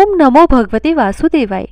ओम नमो भगवते वासुदेवाय।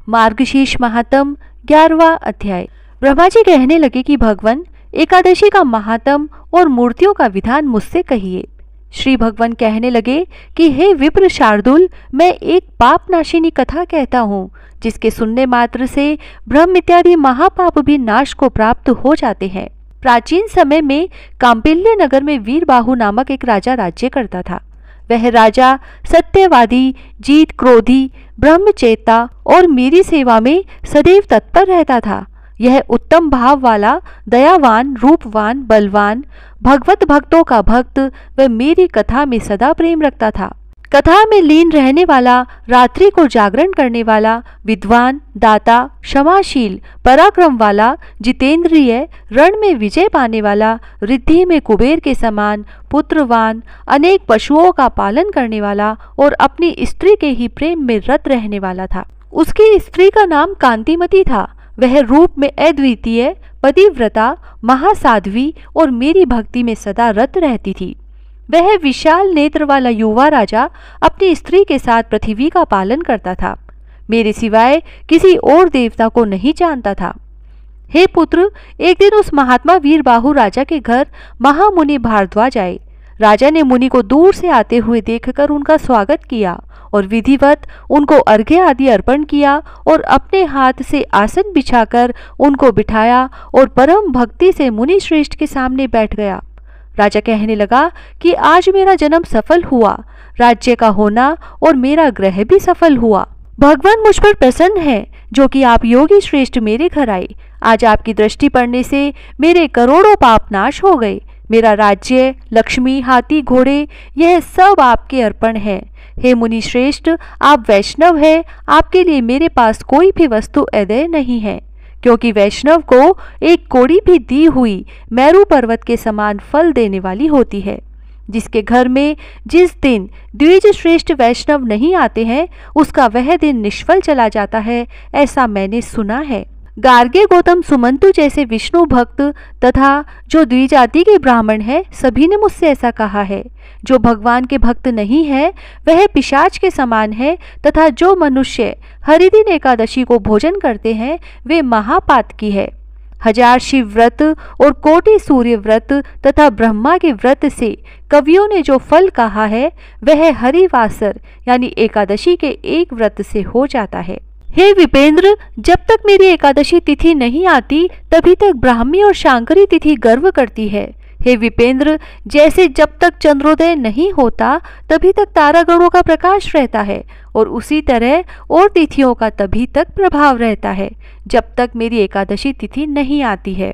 मार्गशीर्ष महात्म 11वां अध्याय। ब्रह्मा जी कहने लगे कि भगवान, एकादशी का महात्म और मूर्तियों का विधान मुझसे कहिए। श्री भगवान कहने लगे कि हे विप्र शार्दुल, मैं एक पाप नाशिनी कथा कहता हूँ, जिसके सुनने मात्र से ब्रह्म इत्यादि महापाप भी नाश को प्राप्त हो जाते हैं। प्राचीन समय में कांपिल्य नगर में वीरबाहु नामक एक राजा राज्य करता था। वह राजा सत्यवादी, जीत क्रोधी, ब्रह्मचेता और मेरी सेवा में सदैव तत्पर रहता था। यह उत्तम भाव वाला, दयावान, रूपवान, बलवान, भगवत भक्तों का भक्त व मेरी कथा में सदा प्रेम रखता था। कथा में लीन रहने वाला, रात्रि को जागरण करने वाला, विद्वान, दाता, क्षमाशील, पराक्रम वाला, जितेंद्रिय, रण में विजय पाने वाला, रिद्धि में कुबेर के समान, पुत्रवान, अनेक पशुओं का पालन करने वाला और अपनी स्त्री के ही प्रेम में रत रहने वाला था। उसकी स्त्री का नाम कांतिमती था। वह रूप में अद्वितीय, पतिव्रता, महासाध्वी और मेरी भक्ति में सदा रत रहती थी। वह विशाल नेत्र वाला युवा राजा अपनी स्त्री के साथ पृथ्वी का पालन करता था। मेरे सिवाय किसी और देवता को नहीं जानता था। हे पुत्र, एक दिन उस महात्मा वीरबाहु राजा के घर महामुनि भारद्वाज आए। राजा ने मुनि को दूर से आते हुए देखकर उनका स्वागत किया और विधिवत उनको अर्घ्य आदि अर्पण किया और अपने हाथ से आसन बिछाकर उनको बिठाया और परम भक्ति से मुनि श्रेष्ठ के सामने बैठ गया। राजा कहने लगा कि आज मेरा जन्म सफल हुआ, राज्य का होना और मेरा ग्रह भी सफल हुआ। भगवान मुझ पर प्रसन्न है, जो कि आप योगी श्रेष्ठ मेरे घर आए। आज आपकी दृष्टि पड़ने से मेरे करोड़ों पाप नाश हो गए। मेरा राज्य, लक्ष्मी, हाथी, घोड़े, यह सब आपके अर्पण है। हे मुनि श्रेष्ठ, आप वैष्णव हैं, आपके लिए मेरे पास कोई भी वस्तु अदेय नहीं है, क्योंकि वैष्णव को एक कोड़ी भी दी हुई मेरू पर्वत के समान फल देने वाली होती है। जिसके घर में जिस दिन द्विज श्रेष्ठ वैष्णव नहीं आते हैं, उसका वह दिन निष्फल चला जाता है, ऐसा मैंने सुना है। गार्गे, गौतम, सुमंतु जैसे विष्णु भक्त तथा जो द्विजाति के ब्राह्मण हैं, सभी ने मुझसे ऐसा कहा है। जो भगवान के भक्त नहीं है, वह पिशाच के समान है, तथा जो मनुष्य हरिदिन एकादशी को भोजन करते हैं, वे महापातकी है। 1000 शिव व्रत और कोटि सूर्य व्रत तथा ब्रह्मा के व्रत से कवियों ने जो फल कहा है, वह हरिवासर यानी एकादशी के एक व्रत से हो जाता है। हे विपेंद्र, जब तक मेरी एकादशी तिथि नहीं आती, तभी तक ब्राह्मी और शांकरी तिथि गर्व करती है। हे विपेंद्र, जैसे जब तक चंद्रोदय नहीं होता, तभी तक तारागणों का प्रकाश रहता है, और उसी तरह और तिथियों का तभी तक प्रभाव रहता है, जब तक मेरी एकादशी तिथि नहीं आती है।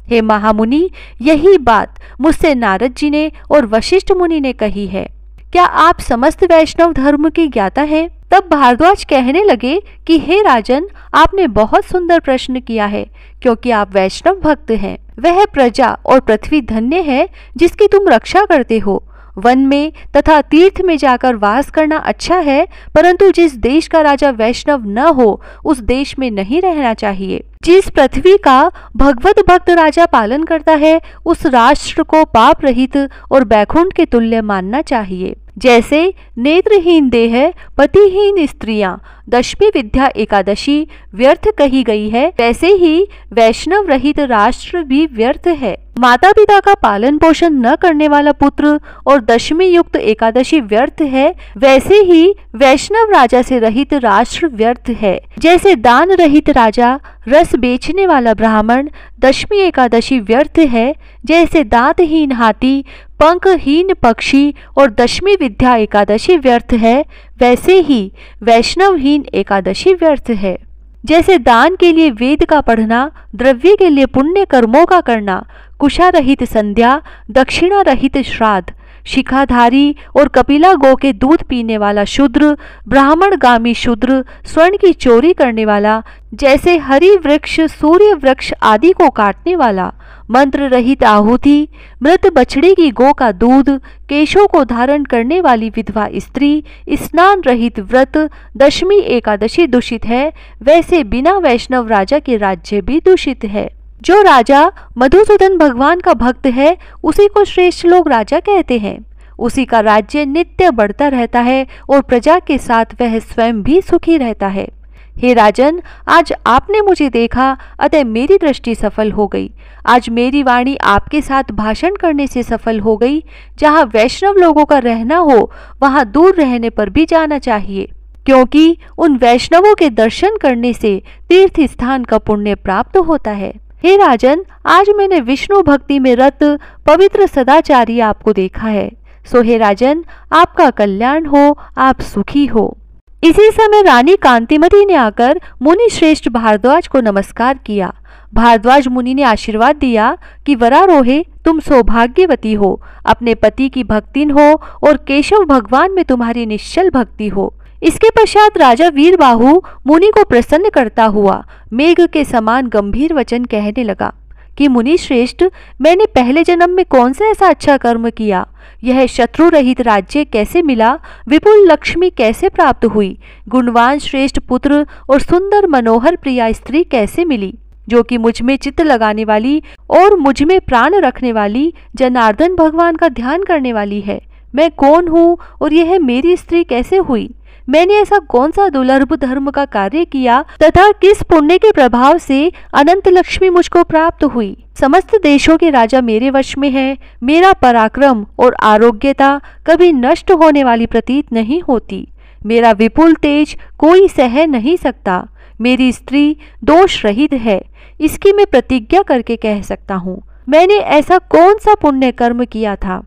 हे महामुनि, यही बात मुझसे नारद जी ने और वशिष्ठ मुनि ने कही है। क्या आप समस्त वैष्णव धर्म की ज्ञाता हैं? तब भारद्वाज कहने लगे कि हे राजन, आपने बहुत सुंदर प्रश्न किया है, क्योंकि आप वैष्णव भक्त हैं। वह प्रजा और पृथ्वी धन्य है जिसकी तुम रक्षा करते हो। वन में तथा तीर्थ में जाकर वास करना अच्छा है, परंतु जिस देश का राजा वैष्णव न हो, उस देश में नहीं रहना चाहिए। जिस पृथ्वी का भगवत भक्त राजा पालन करता है, उस राष्ट्र को पाप रहित और बैकुंठ के तुल्य मानना चाहिए। जैसे नेत्रहीन देह, पतिहीन स्त्रियां, दशमी विद्या एकादशी व्यर्थ कही गई है, वैसे ही वैष्णव रहित राष्ट्र भी व्यर्थ है। माता पिता का पालन पोषण न करने वाला पुत्र और दशमी युक्त एकादशी व्यर्थ है, वैसे ही वैष्णव राजा से रहित राष्ट्र व्यर्थ है। जैसे दान रहित राजा, रस बेचने वाला ब्राह्मण, दशमी एकादशी व्यर्थ है, जैसे दांतहीन हाथी, पंखहीन पक्षी और दशमी विद्या एकादशी व्यर्थ है, वैसे ही वैष्णवहीन एकादशी व्यर्थ है। जैसे दान के लिए वेद का पढ़ना, द्रव्य के लिए पुण्य कर्मों का करना, कुशा रहित संध्या, दक्षिणा रहित श्राद्ध, शिखाधारी और कपिला गौ के दूध पीने वाला शूद्र, ब्राह्मण गामी शूद्र, स्वर्ण की चोरी करने वाला, जैसे हरि वृक्ष, सूर्य वृक्ष आदि को काटने वाला, मंत्र रहित आहुति, मृत बछड़ी की गौ का दूध, केशों को धारण करने वाली विधवा स्त्री, स्नान रहित व्रत, दशमी एकादशी दूषित है, वैसे बिना वैष्णव राजा के राज्य भी दूषित है। जो राजा मधुसूदन भगवान का भक्त है, उसी को श्रेष्ठ लोग राजा कहते हैं। उसी का राज्य नित्य बढ़ता रहता है और प्रजा के साथ वह स्वयं भी सुखी रहता है। हे राजन, आज आपने मुझे देखा, अतः मेरी दृष्टि सफल हो गई। आज मेरी वाणी आपके साथ भाषण करने से सफल हो गई। जहाँ वैष्णव लोगों का रहना हो, वहाँ दूर रहने पर भी जाना चाहिए, क्योंकि उन वैष्णवों के दर्शन करने से तीर्थ स्थान का पुण्य प्राप्त होता है। हे राजन, आज मैंने विष्णु भक्ति में रत पवित्र सदाचारी आपको देखा है। सो हे राजन, आपका कल्याण हो, आप सुखी हो। इसी समय रानी कांतिमती ने आकर मुनि श्रेष्ठ भारद्वाज को नमस्कार किया। भारद्वाज मुनि ने आशीर्वाद दिया कि वरारोहे, तुम सौभाग्यवती हो, अपने पति की भक्तिन हो और केशव भगवान में तुम्हारी निश्चल भक्ति हो। इसके पश्चात राजा वीरबाहु मुनि को प्रसन्न करता हुआ मेघ के समान गंभीर वचन कहने लगा कि मुनि श्रेष्ठ, मैंने पहले जन्म में कौन सा ऐसा अच्छा कर्म किया? यह शत्रु रहित राज्य कैसे मिला? विपुल लक्ष्मी कैसे प्राप्त हुई? गुणवान श्रेष्ठ पुत्र और सुंदर मनोहर प्रिया स्त्री कैसे मिली, जो कि मुझ में चित्त लगाने वाली और मुझ में प्राण रखने वाली जनार्दन भगवान का ध्यान करने वाली है? मैं कौन हूँ और यह मेरी स्त्री कैसे हुई? मैंने ऐसा कौन सा दुर्लभ धर्म का कार्य किया तथा किस पुण्य के प्रभाव से अनंत लक्ष्मी मुझको प्राप्त हुई? समस्त देशों के राजा मेरे वश में है। मेरा पराक्रम और आरोग्यता कभी नष्ट होने वाली प्रतीत नहीं होती। मेरा विपुल तेज कोई सह नहीं सकता। मेरी स्त्री दोष रहित है, इसकी मैं प्रतिज्ञा करके कह सकता हूँ। मैंने ऐसा कौन सा पुण्य कर्म किया था?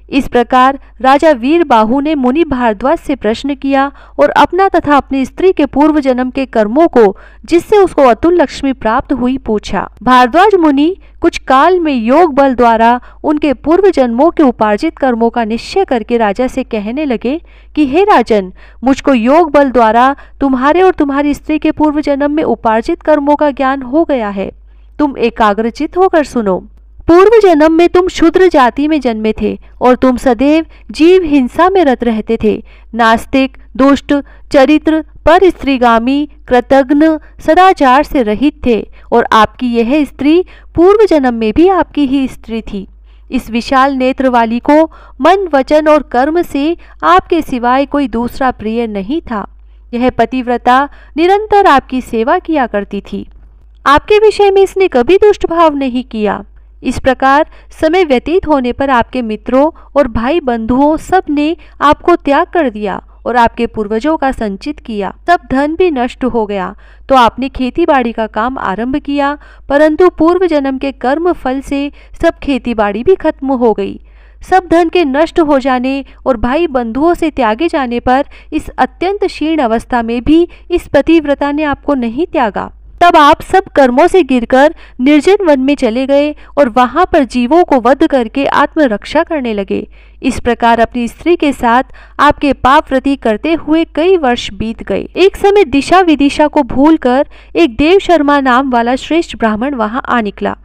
इस प्रकार राजा वीरबाहु ने मुनि भारद्वाज से प्रश्न किया और अपना तथा अपनी स्त्री के पूर्व जन्म के कर्मों को, जिससे उसको अतुल लक्ष्मी प्राप्त हुई, पूछा। भारद्वाज मुनि कुछ काल में योग बल द्वारा उनके पूर्व जन्मों के उपार्जित कर्मों का निश्चय करके राजा से कहने लगे कि हे राजन, मुझको योग बल द्वारा तुम्हारे और तुम्हारी स्त्री के पूर्व जन्म में उपार्जित कर्मों का ज्ञान हो गया है। तुम एकाग्रचित होकर सुनो। पूर्व जन्म में तुम शूद्र जाति में जन्मे थे और तुम सदैव जीव हिंसा में रत रहते थे। नास्तिक, दुष्ट चरित्र, पर स्त्रीगामी, कृतघ्न, सदाचार से रहित थे और आपकी यह स्त्री पूर्व जन्म में भी आपकी ही स्त्री थी। इस विशाल नेत्र वाली को मन, वचन और कर्म से आपके सिवाय कोई दूसरा प्रिय नहीं था। यह पतिव्रता निरंतर आपकी सेवा किया करती थी। आपके विषय में इसने कभी दुष्ट भाव नहीं किया। इस प्रकार समय व्यतीत होने पर आपके मित्रों और भाई बंधुओं सब ने आपको त्याग कर दिया और आपके पूर्वजों का संचित किया। तब धन भी नष्ट हो गया तो आपने खेती बाड़ी का काम आरंभ किया, परंतु पूर्व जन्म के कर्म फल से सब खेती बाड़ी भी खत्म हो गई। सब धन के नष्ट हो जाने और भाई बंधुओं से त्यागे जाने पर इस अत्यंत क्षीण अवस्था में भी इस पतिव्रता ने आपको नहीं त्यागा। तब आप सब कर्मों से गिरकर निर्जन वन में चले गए और वहां पर जीवों को वध करके आत्मरक्षा करने लगे। इस प्रकार अपनी स्त्री के साथ आपके पाप वृत्ति करते हुए कई वर्ष बीत गए। एक समय दिशा विदिशा को भूलकर एक देव शर्मा नाम वाला श्रेष्ठ ब्राह्मण वहां आ निकला।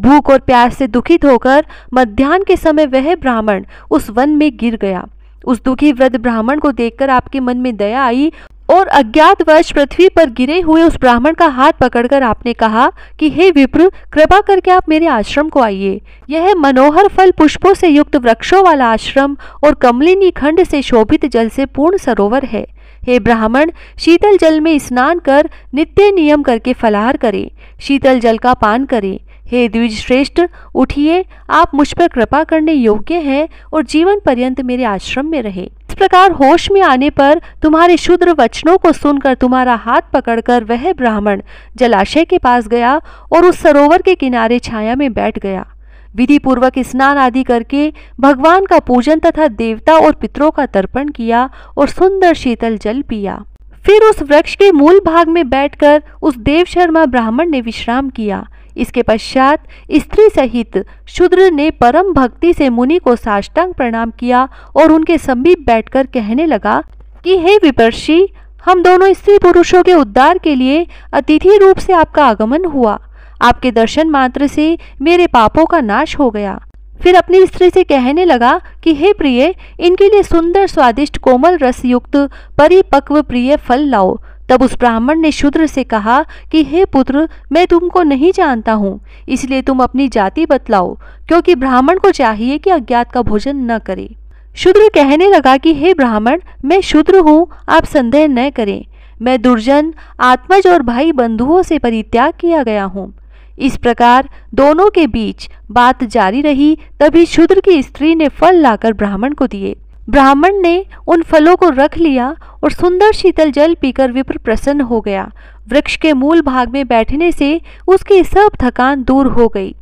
भूख और प्यास से दुखित होकर मध्याह्न के समय वह ब्राह्मण उस वन में गिर गया। उस दुखी वृद्ध ब्राह्मण को देखकर आपके मन में दया आई और अज्ञातवश पृथ्वी पर गिरे हुए उस ब्राह्मण का हाथ पकड़कर आपने कहा कि हे विप्र, कृपा करके आप मेरे आश्रम को आइए। यह मनोहर फल पुष्पों से युक्त वृक्षों वाला आश्रम और कमलिनी खंड से शोभित जल से पूर्ण सरोवर है। हे ब्राह्मण, शीतल जल में स्नान कर नित्य नियम करके फलाहार करें, शीतल जल का पान करें। हे द्विज श्रेष्ठ, उठिए, आप मुझ पर कृपा करने योग्य हैं और जीवन पर्यंत मेरे आश्रम में रहे। इस प्रकार होश में आने पर तुम्हारे शुद्र वचनों को सुनकर तुम्हारा हाथ पकड़कर वह ब्राह्मण जलाशय के पास गया और उस सरोवर के किनारे छाया में बैठ गया। विधि पूर्वक स्नान आदि करके भगवान का पूजन तथा देवता और पितरों का तर्पण किया और सुंदर शीतल जल पिया। फिर उस वृक्ष के मूल भाग में बैठकर उस देव शर्मा ब्राह्मण ने विश्राम किया। इसके पश्चात स्त्री सहित शूद्र ने परम भक्ति से मुनि को साष्टांग प्रणाम किया और उनके समीप बैठकर कहने लगा कि हे विपर्षि, हम दोनों स्त्री पुरुषों के उद्धार के लिए अतिथि रूप से आपका आगमन हुआ। आपके दर्शन मात्र से मेरे पापों का नाश हो गया। फिर अपनी स्त्री से कहने लगा कि हे प्रिय, इनके लिए सुंदर स्वादिष्ट कोमल रस युक्त परिपक्व प्रिय फल लाओ। तब उस ब्राह्मण ने शूद्र से कहा कि हे पुत्र, मैं तुमको नहीं जानता हूँ, इसलिए तुम अपनी जाति बतलाओ, क्योंकि ब्राह्मण को चाहिए कि अज्ञात का भोजन न करे। शूद्र कहने लगा कि हे ब्राह्मण, मैं शूद्र हूँ, आप संदेह न करें। मैं दुर्जन, आत्मज और भाई बंधुओं से परित्याग किया गया हूँ। इस प्रकार दोनों के बीच बात जारी रही। तभी शूद्र की स्त्री ने फल लाकर ब्राह्मण को दिए। ब्राह्मण ने उन फलों को रख लिया और सुंदर शीतल जल पीकर विप्र प्रसन्न हो गया। वृक्ष के मूल भाग में बैठने से उसकी सब थकान दूर हो गई।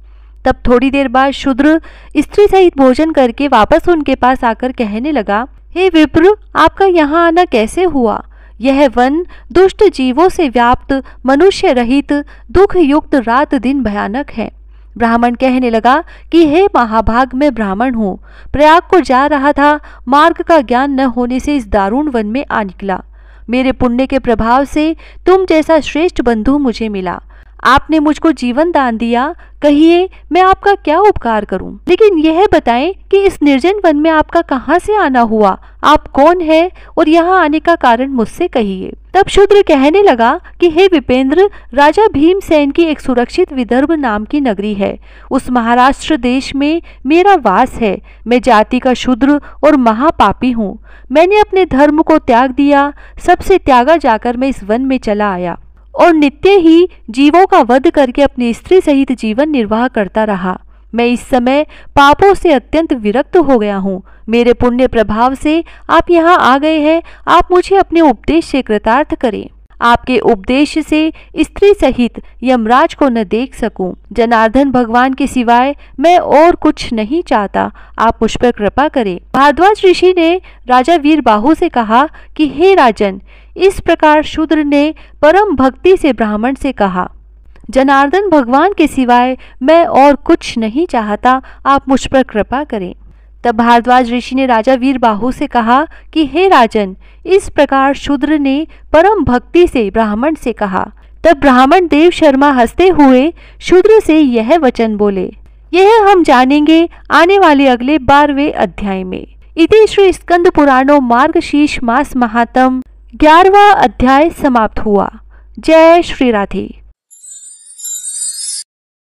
तब थोड़ी देर बाद शूद्र स्त्री सहित भोजन करके वापस उनके पास आकर कहने लगा, हे विप्र, आपका यहाँ आना कैसे हुआ? यह वन दुष्ट जीवों से व्याप्त, मनुष्य रहित, दुख युक्त, रात दिन भयानक है। ब्राह्मण कहने लगा कि हे महाभाग, मैं ब्राह्मण हूँ, प्रयाग को जा रहा था, मार्ग का ज्ञान न होने से इस दारुण वन में आ निकला। मेरे पुण्य के प्रभाव से तुम जैसा श्रेष्ठ बंधु मुझे मिला। आपने मुझको जीवन दान दिया, कहिए मैं आपका क्या उपकार करूं? लेकिन यह बताएं कि इस निर्जन वन में आपका कहां से आना हुआ? आप कौन है और यहाँ आने का कारण मुझसे कहिए। तब शूद्र कहने लगा कि हे विपेंद्र, राजा भीमसेन की एक सुरक्षित विदर्भ नाम की नगरी है। उस महाराष्ट्र देश में मेरा वास है। मैं जाति का शूद्र और महापापी हूँ। मैंने अपने धर्म को त्याग दिया। सबसे त्यागा जाकर मैं इस वन में चला आया और नित्य ही जीवों का वध करके अपनी स्त्री सहित जीवन निर्वाह करता रहा। मैं इस समय पापों से अत्यंत विरक्त हो गया हूँ। मेरे पुण्य प्रभाव से आप यहाँ आ गए हैं। आप मुझे अपने उपदेश से कृतार्थ करें। आपके उपदेश से स्त्री सहित यमराज को न देख सकूं। जनार्दन भगवान के सिवाय मैं और कुछ नहीं चाहता। आप मुझ पर कृपा करें। भारद्वाज ऋषि ने राजा वीरबाहु से कहा कि हे राजन, इस प्रकार शूद्र ने परम भक्ति से ब्राह्मण से कहा, जनार्दन भगवान के सिवाय मैं और कुछ नहीं चाहता। आप मुझ पर कृपा करें। तब भारद्वाज ऋषि ने राजा वीरबाहु से कहा कि हे राजन, इस प्रकार शूद्र ने परम भक्ति से ब्राह्मण से कहा। तब ब्राह्मण देव शर्मा हंसते हुए शूद्र से यह वचन बोले। यह हम जानेंगे आने वाले अगले 12वें अध्याय में। इति श्री स्कंद पुराणो मार्गशीर्ष मास महात्म 11वां अध्याय समाप्त हुआ। जय श्री राधे।